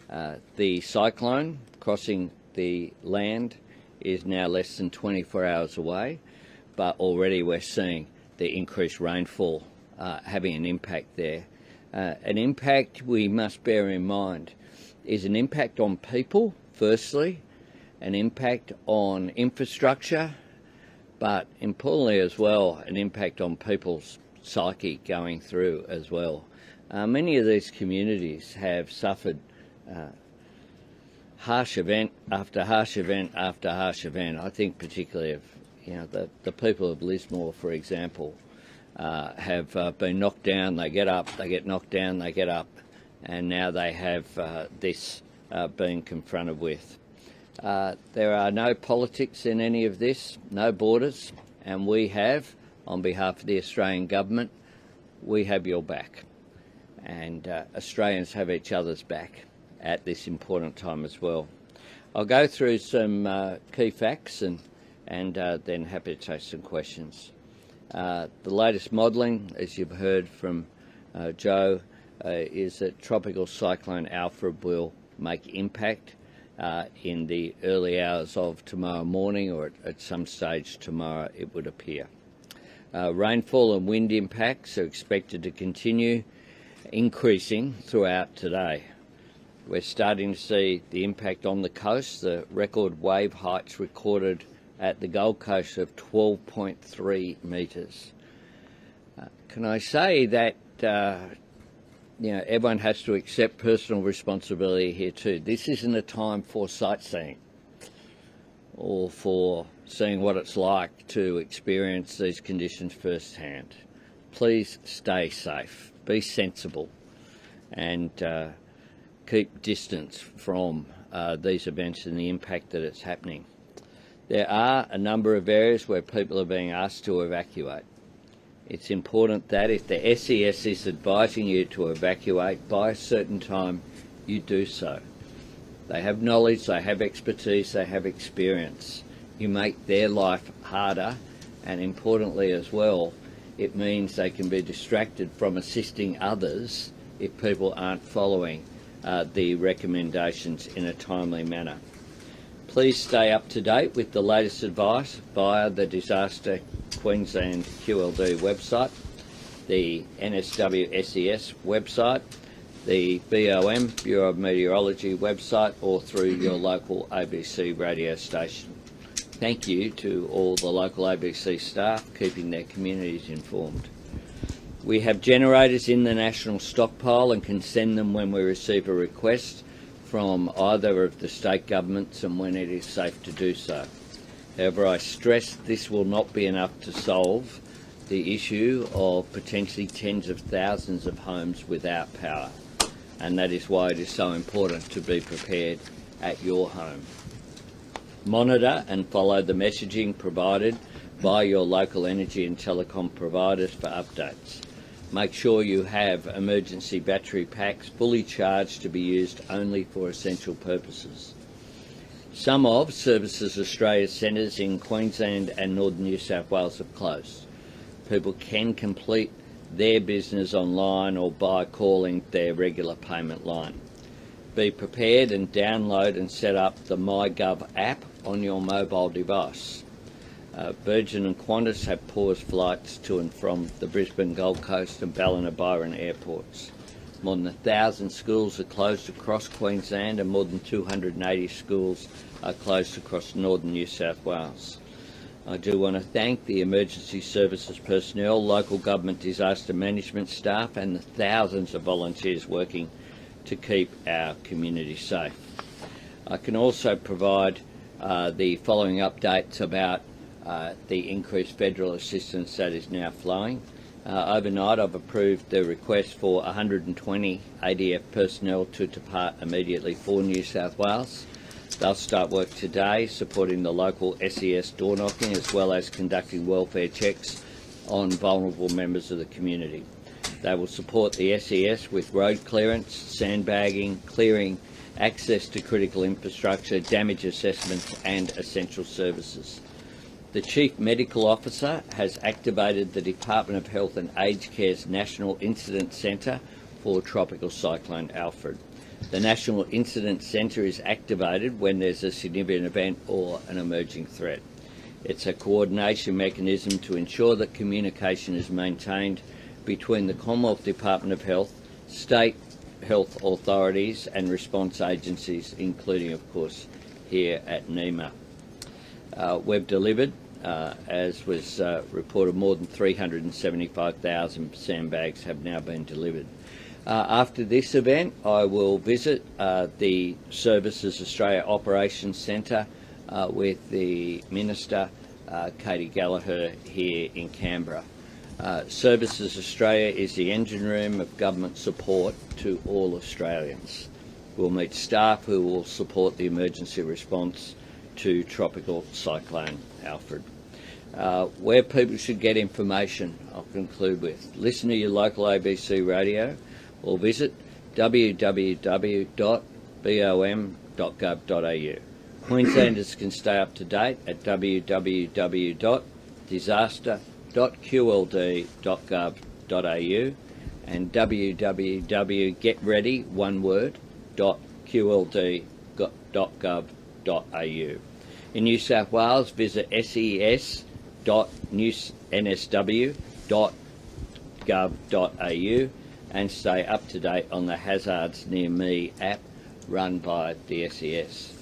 The cyclone crossing the land is now less than 24 hours away, but already we're seeing the increased rainfall having an impact there. An impact we must bear in mind is an impact on people, firstly, an impact on infrastructure, but importantly as well, an impact on people's psyche going through as well. Many of these communities have suffered harsh event after harsh event after harsh event. I think particularly of the people of Lismore, for example, have been knocked down, they get up, they get knocked down, they get up, and now they have this being confronted with. There are no politics in any of this, no borders, and we have, on behalf of the Australian government, we have your back, and Australians have each other's back at this important time as well. I'll go through some key facts and then happy to take some questions. The latest modelling, as you've heard from Joe, is that Tropical Cyclone Alfred will make impact in the early hours of tomorrow morning, or at some stage tomorrow it would appear. Rainfall and wind impacts are expected to continue increasing throughout today. We're starting to see the impact on the coast, the record wave heights recorded at the Gold Coast of 12.3 metres. Can I say that everyone has to accept personal responsibility here too. This isn't a time for sightseeing or for seeing what it's like to experience these conditions firsthand. Please stay safe, be sensible, and keep distance from these events and the impact that it's happening. There are a number of areas where people are being asked to evacuate. It's important that if the SES is advising you to evacuate by a certain time, you do so. They have knowledge, they have expertise, they have experience. You make their life harder, and importantly as well, it means they can be distracted from assisting others if people aren't following the recommendations in a timely manner. Please stay up to date with the latest advice via the Disaster Queensland QLD website, the NSW SES website, the BOM, Bureau of Meteorology website, or through your local ABC radio station. Thank you to all the local ABC staff keeping their communities informed. We have generators in the national stockpile and can send them when we receive a request from either of the state governments and when it is safe to do so. However, I stress this will not be enough to solve the issue of potentially tens of thousands of homes without power, and that is why it is so important to be prepared at your home. Monitor and follow the messaging provided by your local energy and telecom providers for updates. Make sure you have emergency battery packs fully charged to be used only for essential purposes. Some of Services Australia centres in Queensland and Northern New South Wales have closed. People can complete their business online or by calling their regular payment line. Be prepared and download and set up the MyGov app on your mobile device. Virgin and Qantas have paused flights to and from the Brisbane, Gold Coast and Ballina Byron airports. More than 1,000 schools are closed across Queensland and more than 280 schools are closed across northern New South Wales. I do want to thank the emergency services personnel, local government disaster management staff and the thousands of volunteers working to keep our community safe. I can also provide the following updates about the increased federal assistance that is now flowing. Overnight, I've approved the request for 120 ADF personnel to depart immediately for New South Wales. They'll start work today, supporting the local SES door knocking as well as conducting welfare checks on vulnerable members of the community. They will support the SES with road clearance, sandbagging, clearing, access to critical infrastructure, damage assessments and essential services. The Chief Medical Officer has activated the Department of Health and Aged Care's National Incident Centre for Tropical Cyclone Alfred. The National Incident Centre is activated when there's a significant event or an emerging threat. It's a coordination mechanism to ensure that communication is maintained between the Commonwealth Department of Health, state health authorities and response agencies, including, of course, here at NEMA. We've delivered, as was reported, more than 375,000 sandbags have now been delivered. After this event, I will visit the Services Australia Operations Centre with the Minister, Katie Gallagher, here in Canberra. Services Australia is the engine room of government support to all Australians. We'll meet staff who will support the emergency response to Tropical Cyclone Alfred. Where people should get information, I'll conclude with: listen to your local ABC radio, or visit www.bom.gov.au. Queenslanders can stay up to date at www.disaster.qld.gov.au and www.getready.qld.gov.au. In New South Wales, visit ses.nsw.gov.au and stay up to date on the Hazards Near Me app run by the SES.